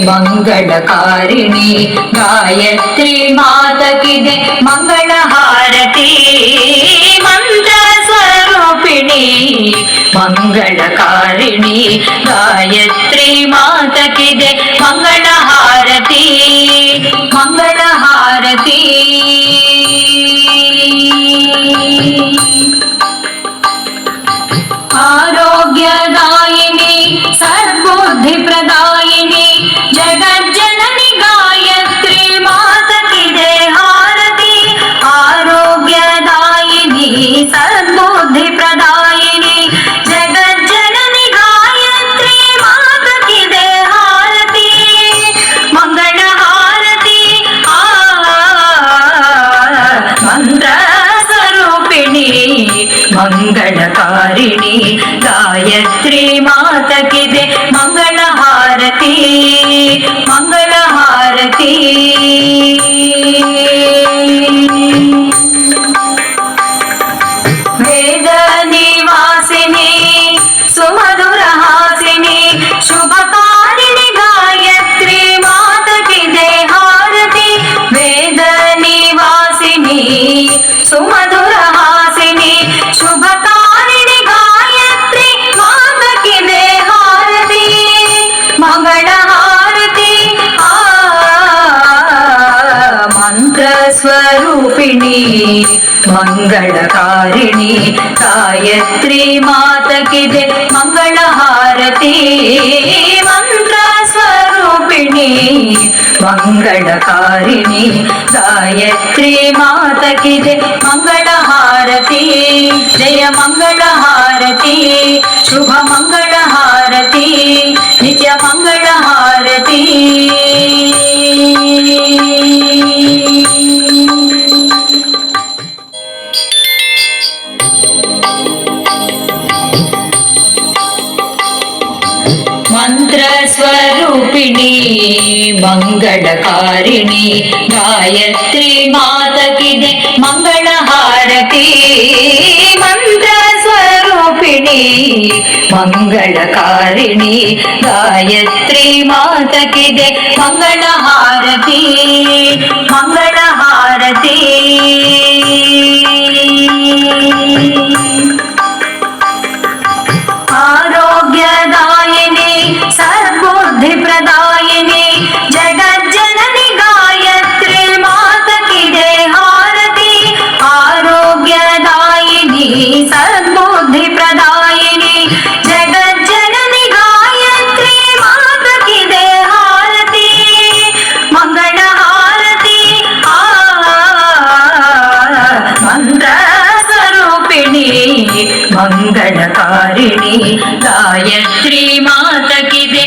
ಮಂಗಳಕಾರಿಣಿ ಗಾಯತ್ರಿ ಮಾತಕಿದೆ ಮಂಗಳ ಹಾರತಿ ಮಂತ್ರ ಸ್ವರೂಪಿಣಿ ಮಂಗಳಕಾರಿಣಿ ಗಾಯತ್ರಿ ಮಾತಕಿದೆ ಮಂಗಳ ಹಾರತಿ ಮಂಗಳ ಹಾರತಿ आरोग्यदायिनी सद्बुद्धि प्रदायिनी जगज्जननी गायत्री माता की जय हारती आरोग्यदायिनी सद्बुद्धि प्रदायिनी जगज्जननी गायत्री माता की जय हारती मंगल हारती मंत्र स्वरूपिणी मंगलकारिणी गायत्री माता की दे मंगल हारती मंगल हारती वेद निवासिनी सुमधुर हासिनी शुभकारिणी गायत्री माता की दे हारती वेद निवासिनी सुमधुर हासिनी शुभकारिणी गायत्री माता की दे हारती मंगल हारती मंत्र स्वरूपिणी मंगलकारिणी गायत्री माता की दे मंगल हारती मंत्र स्वरूपिणी मंगलकारिणी गायत्री माता की दे मंगल हारती जय मंगल हारती शुभ मंगल हारती नित्य मंगल हारती मंत्र स्वरूपिणी मंगलकारिणी गायत्री माता की दे मंगल हारती मंत्र स्वरूपिणी मंगलकारिणी गायत्री माता की दे मंगल हारती मंगल हारती आरोग्यदायिनी सद्बुद्धि प्रदायिनी जगज्जननी गायत्री माता की जय हारती आरोग्यदायिनी सद्बुद्धि प्रदायिनी जगज्जननी गायत्री माता की जय हारती मंगल हारती मंत्र स्वरूपिणी मंगलकारिणी गायत्री माता की दे